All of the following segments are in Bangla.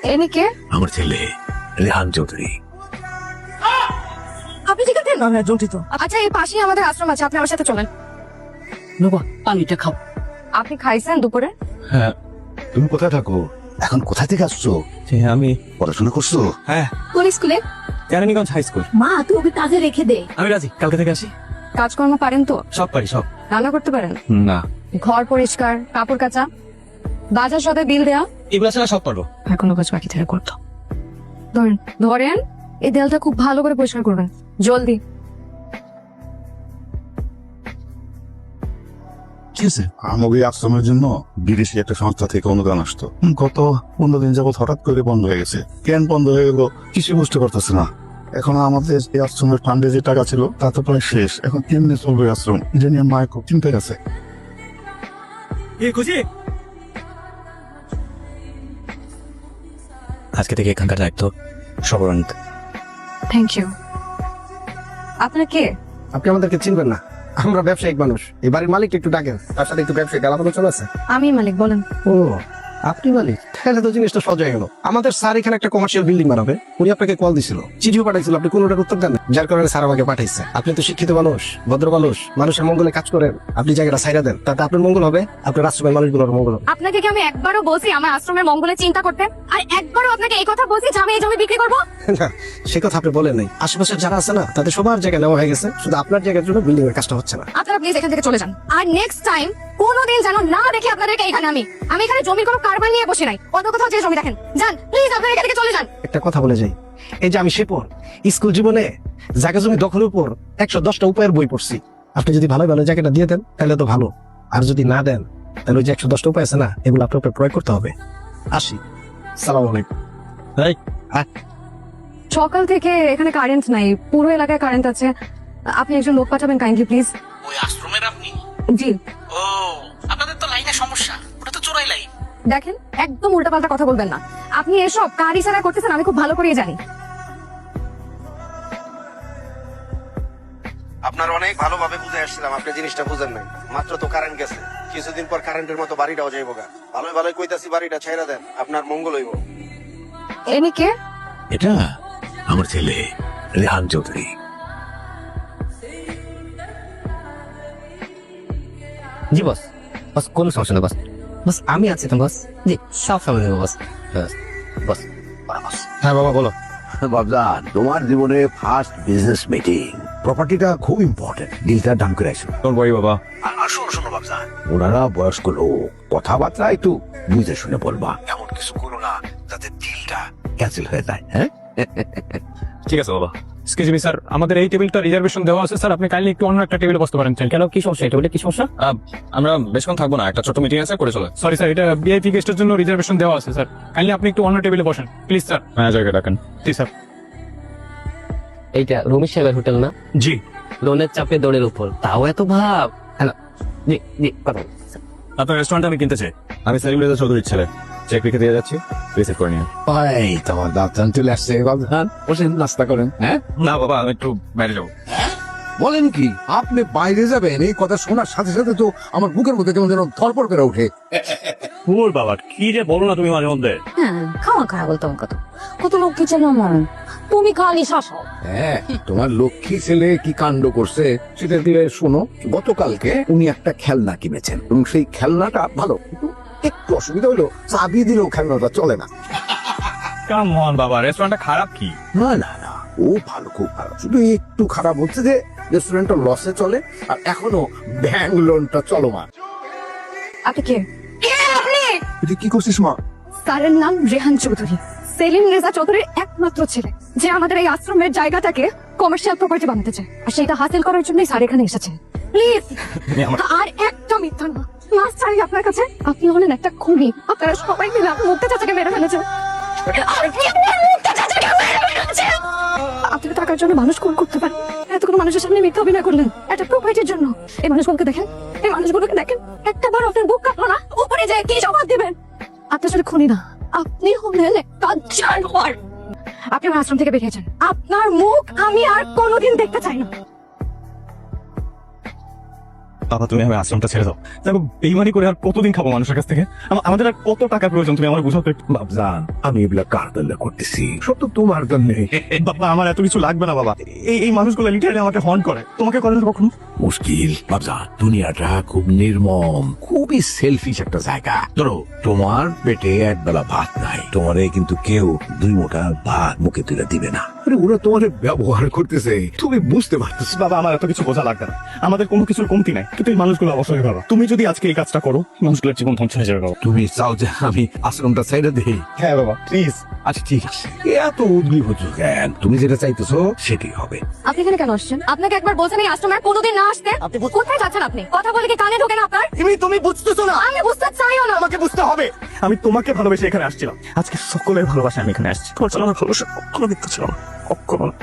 এনি কে? আমার ছেলে রেহান চৌধুরী। আপনি ঠিক আছেন? না জটিত। আচ্ছা এই পাশেই আমাদের আশ্রম আছে, আপনি আমার সাথে চলেন। বাবা পানিটা খাও। আপনি খাইছেন দুপুরে? হ্যাঁ, তুমি কোথায় থাকো এখন? কোথা থেকে আসছো? আমি পড়াশোনা করছো? হ্যাঁ কোন স্কুলে? Keraniganj high school. মা তুই ওকে কাজে রেখে দে। আমি রাজি, কালকে থেকে আসি। কাজকর্ম পারেন তো? সব পারি, সব। রান্না করতে পারেন? না, ঘর পরিষ্কার, কাপড় কাচা, বাজার সদায় বিল দেয়া? এগুলো ছাড়া সব পারবো। আর কোনো কাজ বাকি থেকে করতো? ধরেন ধরেন এই দেয়ালটা খুব ভালো করে পরিষ্কার করবেন, জলদি। কি আছে? আমাকে আশ্রমের জন্য বিদেশি একটা সংস্থা থেকে অনুদান আসতো। গত 15 দিন যাবত হঠাৎ করে বন্ধ হয়ে গেছে। কেন বন্ধ হয়ে গেল কিছু বুঝতে পারতেছে না। এখন আমাদের এই আশ্রমের ফান্ডে যে টাকা ছিল তা তো প্রায় শেষ। এখন কেমনে চলবে আশ্রম, এটা নিয়ে মায়ের খুব চিন্তায় আছে। খুশি আজকে থেকে এখানকার দায়িত্ব সবার নিতে। Thank you. আপনার কে? আপনি আমাদেরকে চিনবেন না, আমরা ব্যবসায়িক মানুষ। এই বাড়ির মালিক একটু ডাকেন, তার সাথে একটু ব্যবসায়িক আলাপ আলোচনা আছে। আমি মালিক, বলেন। ও আপনি মালিক, তাহলে তো জিনিসটা সহজ হয়ে গেল। আমাদের স্যার এখানে একটা কমার্শিয়াল বিল্ডিং বানাবে, উনি আপনাকে কল দিছিল, চিঠিও পাঠাইছিল, আপনি কোনোটার উত্তর দেন না। যার কারণে স্যার আমাকে পাঠাইছে। আপনি তো শিক্ষিত মানুষ, ভদ্র মানুষ, মানুষের মঙ্গলে কাজ করেন, আপনি জায়গাটা ছাইরা দেন, তাতে আপনার মঙ্গল হবে, আপনার আশ্রমের মানুষগুলোর মঙ্গল হবে। আপনাকে কি আমি একবারও বলছি আমার আশ্রমের মঙ্গলে চিন্তা করতে? আর একবারও আপনাকে এই কথা বলছি যে আমি এই জমি বিক্রি করবো? না, সে কথা আপনি বলেন নাই। আশেপাশে যারা আছে না, তাদের সবার জায়গা নেওয়া হয়ে গেছে, শুধু আপনার জায়গার জন্য বিল্ডিং এর কাজটা হচ্ছে না। আপনারা প্লিজ এখান থেকে চলে যান। আর নেক্সট টাইম কোনোদিন যেন না দেখি আপনাদেরকে এখানে। আমি এখানে জমির কোনো কারবার নিয়ে বসে নাই। অন্য কোথাও যে জমি দেখেন, যান প্লিজ, আপনারা এখান থেকে চলে যান। একটা কথা বলে যাই, এই যে আমি শিপন, স্কুল জীবনে জায়গা জমি দখলের উপর 110টা উপায়ের বই পড়ছি। আপনি যদি ভালো ভালো জায়গাটা দিয়ে দেন তাহলে তো ভালো, আর যদি না দেন তাহলে ওই যে 110টা উপায় আছে না, এগুলো আপনার উপর প্রয়োগ করতে হবে। আসি, সালাম আলাইকুম। সকাল থেকে এখানে কারেন্ট নাই, পুরো এলাকায় কারেন্ট আছে। আপনি একজন লোক পাঠাবেন কাইন্ডলি প্লিজ। ওই আশ্রমের আপনি? জি। ও, আপনাদের তো লাইনে সমস্যা, ওটা তো চোরাই লাইন। দেখেন একদম উল্টাপাল্টা কথা বলবেন না। আপনি এসব কার ইশারা করতেছেন আমি খুব ভালো করেই জানি। আপনার অনেক ভালোভাবে বুঝে আসছিলাম, আপনি জিনিসটা বুঝেন নাই। মাত্র তো কারেন্ট গেছে, কিছুদিন পর কারেন্টের মতো বাড়িটাও যাইব গা। ভালোই ভালোই কইতাছি, বাড়িটা ছেড়ে দেন, আপনার মঙ্গল হইব। এনি কে? এটা আমার ছেলে রেহান চৌধুরী। জি বস, বস কোনো সমস্যা নেই বস। বস আমি আছি তো বস। জি সব সময় নেবো বস। বস হ্যাঁ বাবা বলো। বাবজান, তোমার জীবনে ফার্স্ট বিজনেস মিটিং, প্রপার্টিটা খুব ইম্পর্টেন্ট, ডিলটা ডান করে আসো। তোর বই বাবা। আর শোনো শোনো বাবজান, ওনারা বয়স্ক লোক, কথাবার্তা একটু বুঝে শুনে বলবা। এমন কিছু করো না যাতে ডিলটা ক্যান্সেল হয়ে যায়। হ্যাঁ, ঠিক আছে বাবা। এক্সকিউজ মি স্যার, আমাদের এই টেবিলটা রিজার্ভেশন দেওয়া আছে স্যার, আপনি কাইন্ডলি একটু অন্য একটা টেবিলে বসতে পারেন। কেন কি সমস্যা? এটা বলে কি সমস্যা? আমরা বেশক্ষণ থাকবো না, একটা ছোট মিটিং আছে, করে চলে। সরি স্যার, এটা ভিআইপি গেস্টের জন্য রিজার্ভেশন দেওয়া আছে স্যার, কাইন্ডলি আপনি একটু অন্য টেবিলে বসেন প্লিজ স্যার। ম্যানেজারকে ডাকেন। জি স্যার। এইটা রুমি সাহেবের হোটেল না? জি। লোনের চাপে দৌড়ের উপর, তাও এত ভাব। হ্যালো, জি জি কথা বলুন। আপনার রেস্টুরেন্ট আমি কিনতে চাই। আমি সেলিম রেজা চৌধুরীর ছেলে, চেক লিখে দিয়ে যাচ্ছি, রিসিভ করে নিন। ভাই তোমার দাঁতান চলে আসছে বাবজান, বসেন নাস্তা করেন। হ্যাঁ, না বাবা, আমি একটু বাইরে যাবো। বলেন কি আপনি বাইরে যাবেন? এই কথা শোনার সাথে সাথে তো আমার বুকের মধ্যে কেমন যেন ধরপড় করে ওঠে। ফুল বাবা, কি যে বলো না তুমি মাঝে মধ্যে। হ্যাঁ খাওয়া খাওয়া বলতো কত কত লোক কি চেনো আমার, তুমি খালি শাসক। হ্যাঁ তোমার লক্ষ্মী ছেলে কি কাণ্ড করছে সেটা দিয়ে শোনো। গতকালকে উনি একটা খেলনা কিনেছেন এবং সেই খেলনাটা ভালো, কিন্তু একটু অসুবিধা হলো, চাবি দিলেও খেলনাটা চলে না। কাম অন বাবা, রেস্টুরেন্টটা খারাপ কি? না না না, ও ভালো, খুব ভালো, শুধু একটু খারাপ হচ্ছে যে রেস্টুরেন্টটা লসে চলে আর এখনো ব্যাংক লোনটা চলমান। আপনি কে? কে আপনি? তুই কি করছিস মা? স্যারের নাম রেহান চৌধুরী, সেলিম রেজা চৌধুরীর একমাত্র ছেলে, যে আমাদের এই আশ্রমের জায়গাটাকে কমার্শিয়াল প্রপার্টি বানাতে চায়। আর সেটা হাসিল করার জন্যই স্যার এখানে এসেছে। প্লিজ আর একটা মিথ্যা না, লাস্ট চাই আপনার কাছে। আপনি হলেন একটা খুনি, আপনারা সবাই মিলে আপনার মুক্তা চাচাকে মেরে ফেলেছেন। আপনি তো টাকার জন্য মানুষ খুন করতে পারেন, এতগুলো মানুষের সামনে মিথ্যা অভিনয় করলেন একটা প্রপার্টির জন্য। এই মানুষগুলোকে দেখেন, এই মানুষগুলোকে দেখেন, একটা বার আপনার বুক কাঁপলো না? উপরে যায় কি জবাব দিবেন? আপনি আসলে খুনি না, আপনি হলেন একটা জানোয়ার। আপনি আমার আশ্রম থেকে বেরিয়েছেন, আপনার মুখ আমি আর কোনোদিন দেখতে চাই না। বাবা তুমি আমি আশ্রমটা ছেড়ে দাও দেখো বেইমানি করে আর কতদিন খাবো মানুষের কাছ থেকে আমাদের আর কত টাকার প্রয়োজন তুমি আমার বুঝাতে একটু। বাবজান আমি এগুলা কার জন্য করতেছি সব তো তোমার জন্যে। বাবা আমার এত কিছু লাগবে না বাবা, এই মানুষগুলো লিটারালি আমাকে হর্ন করে, তোমাকে করে না কখনো? মুশকিল বাবজান, দুনিয়াটা খুব নির্মম, খুবই সেলফিশ একটা জায়গা। ধরো তোমার পেটে একবেলা ভাত নাই, তোমারে কিন্তু কেউ 2 মুঠা ভাত মুখে তুলে দিবে না। আরে ওরা তোমার ব্যবহার করতেছে, তুমি বুঝতে পারতেছো। বাবা আমার এত কিছু বোঝা লাগবে না, আমাদের কোনো কিছুর কমতি নাই, কিন্তু এই মানুষগুলো অবশ্যই বাবা তুমি যদি আজকে এই কাজটা করো মানুষগুলোর জীবন ধ্বংস হয়ে যাবে বাবা। তুমি চাও যে আমি আশ্রমটা ছেড়ে দেই? হ্যাঁ বাবা প্লিজ। আচ্ছা ঠিক আছে, এত উদ্গ্রীব হচ্ছ কেন? তুমি যেটা চাইতেছো সেটাই হবে। আপনি এখানে কেন আসছেন? আপনাকে একবার বলছেন এই আশ্রমে আর কোনোদিন না আসতে। কোথায় যাচ্ছেন আপনি? কথা বলে কি কানে ঢোকে না আপনার? তুমি বুঝতেছো না, আমি বুঝতে চাইও না। আমাকে বুঝতে হবে। আমি তোমাকে ভালোবেসে এখানে আসছিলাম, আজকে সকলের ভালোবাসা আমি এখানে আসছি। তোমার জন্য আমার ভালোবাসা কখনো মিথ্যা ছিল না, কখনো না।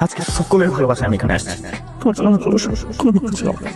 আজকে সকলের ভালোবাসা আমি এখানে আসছি, তোমার জন্য আমার ভালোবাসা কখনো মিথ্যা ছিল না।